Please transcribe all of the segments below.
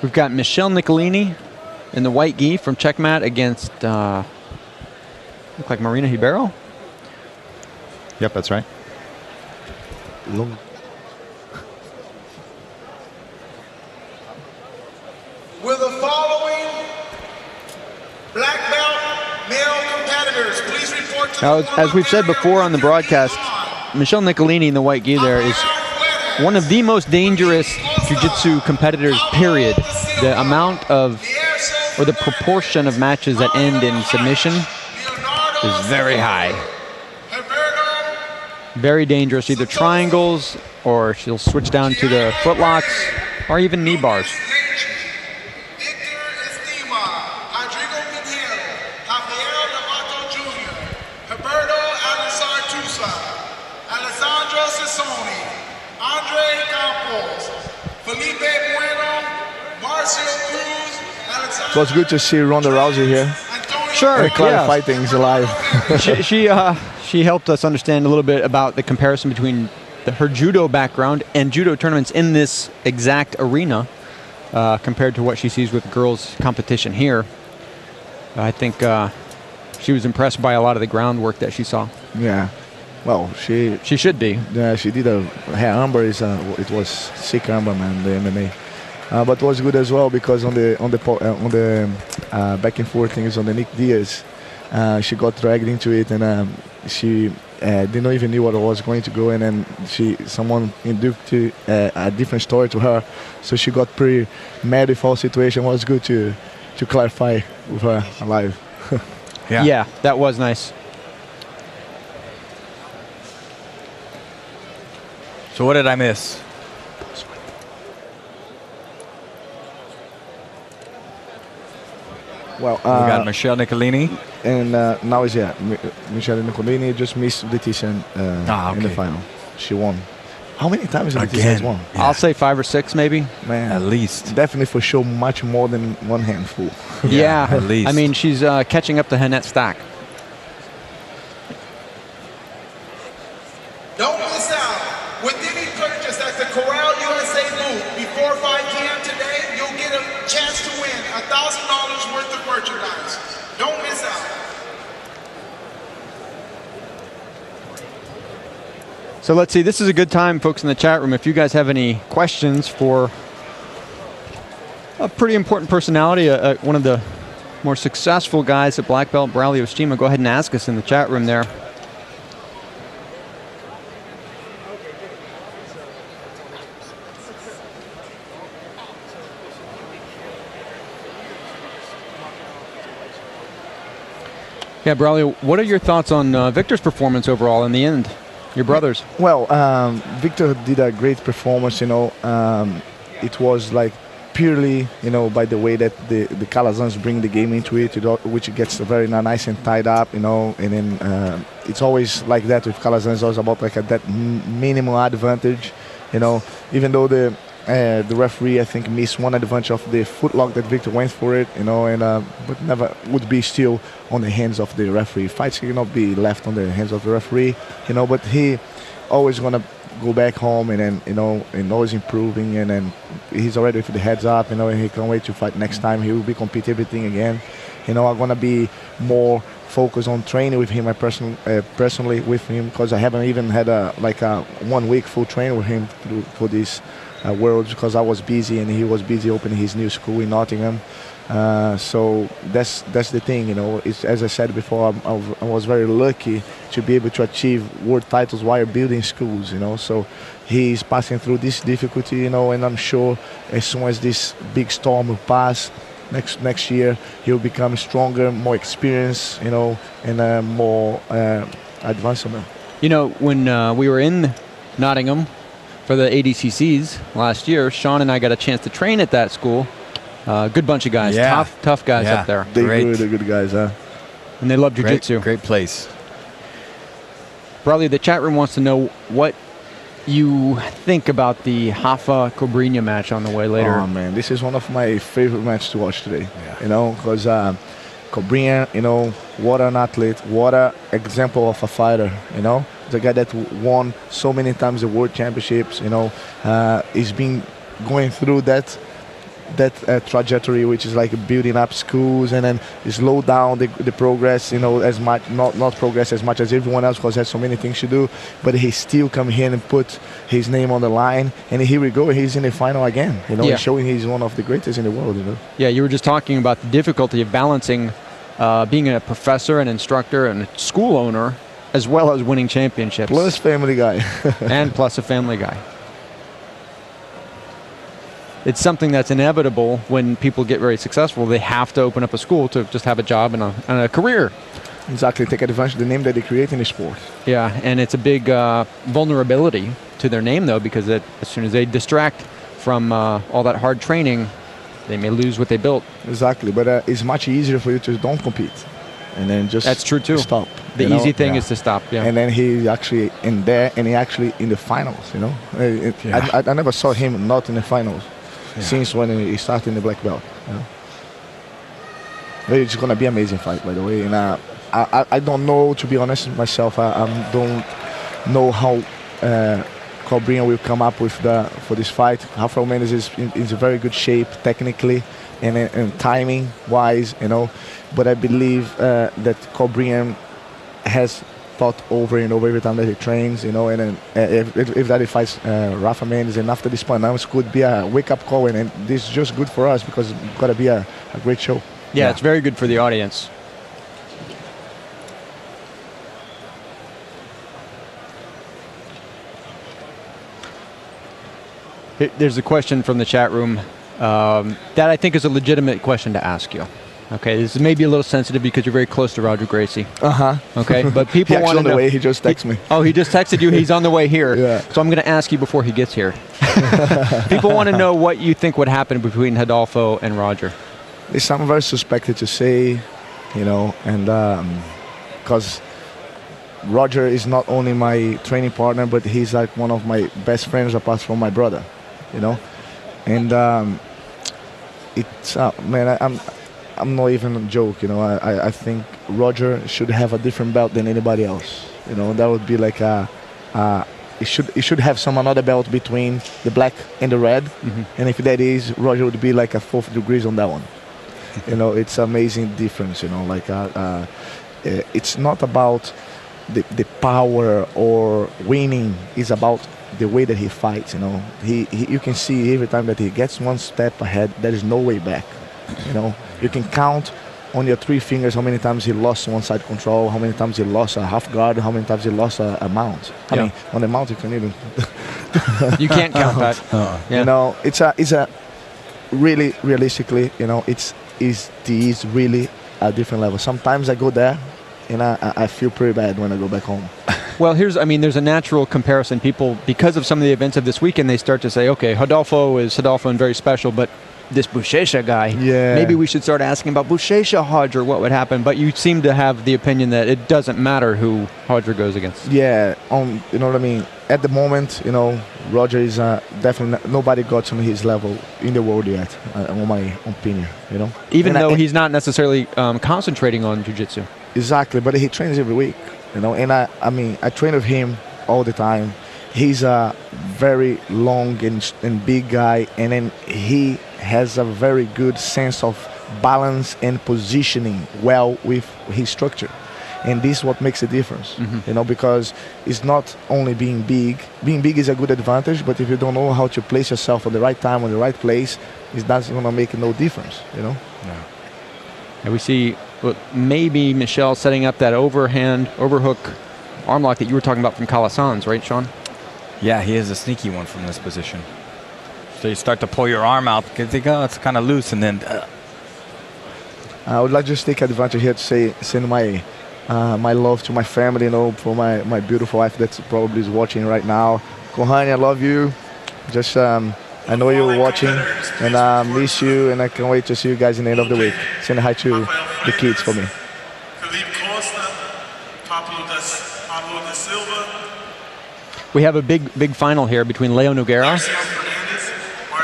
We've got Michelle Nicolini in the white gi from Checkmat against, look like Marina Ribeiro. Yep, that's right. Long. Will the following black belt male competitors please report to Now, the as we've said before on the broadcast, Michelle Nicolini in the white gi there is one of the most dangerous jiu-jitsu competitors, period. The amount of, or the proportion of matches that end in submission is very high. Very dangerous, either triangles, or she'll switch down to the footlocks, or even knee bars. It was good to see Ronda Rousey here. Sure, clarify things live. she helped us understand a little bit about the comparison between her judo background and judo tournaments in this exact arena compared to what she sees with girls competition here. I think she was impressed by a lot of the groundwork that she saw. Yeah, well, she should be. Yeah, she did her armbar it was sick armbar, man, the MMA. But it was good as well because on the back and forth things on the Nick Diaz, she got dragged into it, and she didn't even know what it was going to go, and then someone induced a different story to her, so she got pretty mad with all situation. It was good to clarify with her live. Yeah, that was nice. So what did I miss? Well, we got Michelle Nicolini, and now is Michelle Nicolini just missed Leticia in the final. She won. How many times has Leticia won? Yeah. I'll say 5 or 6, maybe. Man, at least. Definitely for sure, much more than one handful. Yeah, at least. I mean, she's catching up to Hannette Stack. Don't miss out. With any purchase at the Corral USA booth before 5 p.m. today, you'll get a chance to win $1,000 worth of merchandise. Don't miss out. So let's see, this is a good time, folks in the chat room, if you guys have any questions for a pretty important personality, one of the more successful guys at Black Belt, Braulio Estima, go ahead and ask us in the chat room there. Yeah, Braulio, what are your thoughts on Victor's performance overall in the end? Your brothers. Well, Victor did a great performance, you know. It was like purely, you know, by the way that the Calazans bring the game into it, which gets very nice and tied up, you know. And then it's always like that with Calazans. It's always about like that minimum advantage, you know. Even though the referee, I think, missed one advantage of the footlock that Victor went for it, you know, and but never would be still on the hands of the referee. Fights cannot be left on the hands of the referee, you know, but he always gonna go back home and then, you know, and always improving, and then he's already with the heads up, you know, and he can't wait to fight next time. He will be compete everything again. You know, I'm gonna be more focused on training with him, personally with him, because I haven't even had a 1 week full training with him for this Worlds, because I was busy and he was busy opening his new school in Nottingham. So that's the thing, you know. It's, as I said before, I was very lucky to be able to achieve world titles while building schools, you know. So he's passing through this difficulty, you know, and I'm sure as soon as this big storm will pass, next year he'll become stronger, more experienced, you know, and more advancement. You know, when we were in Nottingham for the ADCCs last year, Sean and I got a chance to train at that school. Good bunch of guys, tough guys up there. They're really good guys, huh? And they love jiu-jitsu. Great place. Probably the chat room wants to know what you think about the Rafa Cobrinha match on the way later. Oh man, this is one of my favorite matches to watch today. Yeah. You know, because Cobrinha, you know, what an athlete, what an example of a fighter, you know. The guy that won so many times the world championships, you know, he's been going through that that trajectory, which is like building up schools and then slow down the progress, as much, not progress as much as everyone else because there's so many things to do, but he still come here and put his name on the line, and here we go, he's in the final again, showing he's one of the greatest in the world. Yeah, you were just talking about the difficulty of balancing being a professor, an instructor, and a school owner, as well as winning championships. Plus family guy. And plus a family guy. It's something that's inevitable when people get very successful. They have to open up a school to just have a job and a career. Exactly, take advantage of the name that they create in the sport. Yeah, and it's a big vulnerability to their name, though, because as soon as they distract from all that hard training, they may lose what they built. Exactly, but it's much easier for you to don't compete. And then just that's true too. Stop. The easy thing is to stop. Yeah. And then he actually in there, and he actually in the finals. I never saw him not in the finals since when he started in the black belt. But it's gonna be an amazing fight, by the way. And I don't know, to be honest myself. I don't know how Cobrinha will come up with for this fight. Rafael Mendes is in very good shape technically and timing wise, But I believe that Cobrinha has thought over and over every time that he trains, And then if that he fights Rafa Mendes, and after this point, could be a wake-up call, and this is just good for us because it's got to be a great show. Yeah, it's very good for the audience. There's a question from the chat room that I think is a legitimate question to ask you. Okay, this is maybe a little sensitive because you're very close to Roger Gracie. Okay, but people want to know. On the way, he just texted me. Oh, he just texted you. He's on the way here. Yeah. So I'm going to ask you before he gets here. People want to know what you think would happen between Rodolfo and Roger. It's something very suspected to say, and because Roger is not only my training partner, but he's like one of my best friends apart from my brother, and it's man, I'm not even a joke, I think Roger should have a different belt than anybody else, that would be like it should have some another belt between the black and the red, and if that is, Roger would be like a 4th degrees on that one. It's amazing difference, it's not about the power or winning, it's about the way that he fights, you can see every time that he gets one step ahead, there is no way back. You can count on your 3 fingers how many times he lost one side control, how many times he lost a half guard, how many times he lost a mount. I mean, on the mount you can even you can't count that. It's a really realistically, it's really a different level. Sometimes I go there and I feel pretty bad when I go back home. Well, there's a natural comparison. People, because of some of the events of this weekend, they start to say, okay, Rodolfo is Rodolfo and very special, but this Buchecha guy, maybe we should start asking about Buchecha Roger, what would happen. But you seem to have the opinion that it doesn't matter who Roger goes against. Yeah, you know what I mean? At the moment, Roger is definitely, nobody got to his level in the world yet, in my opinion, Even though he's not necessarily concentrating on jiu-jitsu. Exactly, but he trains every week, and I train with him all the time. He's a very long and big guy, and then he has a very good sense of balance and positioning well with his structure. And this is what makes a difference, because it's not only being big. Being big is a good advantage, but if you don't know how to place yourself at the right time, on the right place, that's going to make no difference, Yeah. And we see maybe Michel setting up that overhook arm lock that you were talking about from Calasanz, right, Sean? Yeah, he is a sneaky one from this position. So you start to pull your arm out because they go, it's kind of loose, and then. I would like to just take advantage here to send my love to my family, for my beautiful wife that probably is watching right now. Kohani, I love you. Just I know you're watching, and I miss you, and I can't wait to see you guys in the end of the week. Send hi to the kids for me. We have a big final here between Leo Nogueira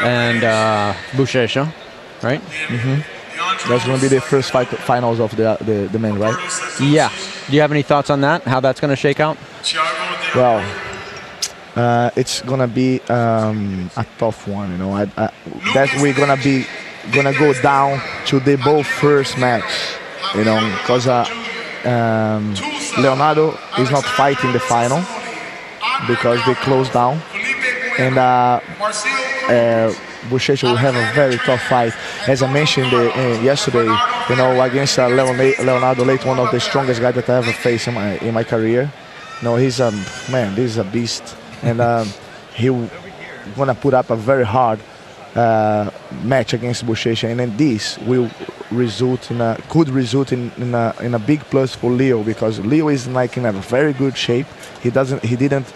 and Buchecha, right? That's going to be the first finals of the men, right? Yeah. Do you have any thoughts on that? How that's going to shake out? Well, it's gonna be a tough one. You know, that we're gonna go down to the both first match. You know, because Leonardo is not fighting the final because they closed down, and Bochecha will have a very tough fight. As I mentioned yesterday, you know, against Leonardo Leite, one of the strongest guys that I ever faced in my career. You know, he's a man. This is a beast, and he'll gonna put up a very hard match against Bochecha, and then this will could result in a big plus for Leo, because Leo is like in a very good shape. He didn't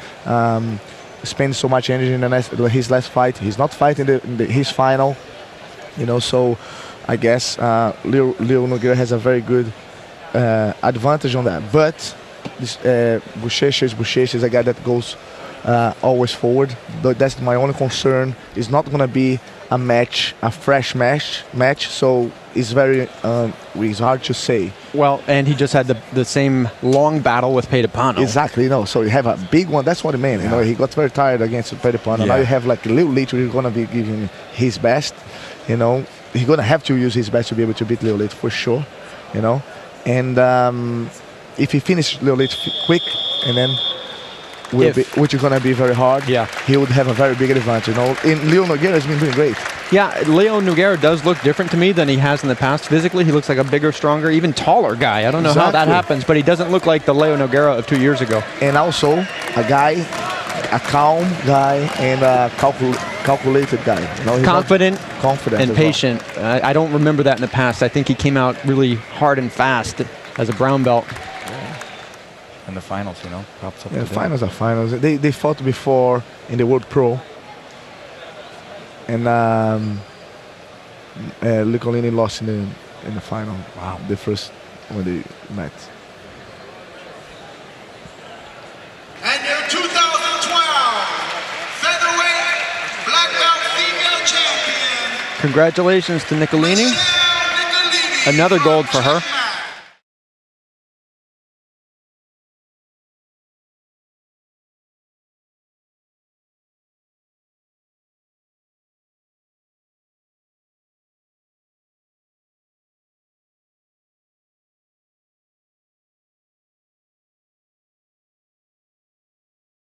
spend so much energy in his last fight. He's not fighting his final, you know. So I guess Leo Nogueira has a very good advantage on that. But Bochecha is a guy that goes always forward. That's my only concern. It's not going to be a fresh match. So it's it's hard to say. Well, and he just had the same long battle with Pedipano. Exactly, you know. So you have a big one. That's what he meant. Yeah. You know, he got very tired against Pedipano. Yeah. Now you have like a Leo Leite who's going to be giving his best. You know, he's going to have to use his best to be able to beat Leo Leite for sure. You know, and if he finishes Leo Leite quick, and then which is going to be very hard, yeah, he would have a very big advantage. You know, Leo Nogueira has been doing great. Yeah, Leo Nogueira does look different to me than he has in the past. Physically, he looks like a bigger, stronger, even taller guy. I don't know how that happens, but he doesn't look like the Leo Nogueira of 2 years ago. And also a calm guy and a calculated guy. You know, confident and as patient. Well. I don't remember that in the past. I think he came out really hard and fast as a brown belt. In the finals, you know, pops up. Yeah, finals are finals. They fought before in the World Pro, and Nicolini lost in the final. Wow, the first when they met. And your 2012 featherweight black belt female champion. Congratulations to Nicolini. Another gold for her.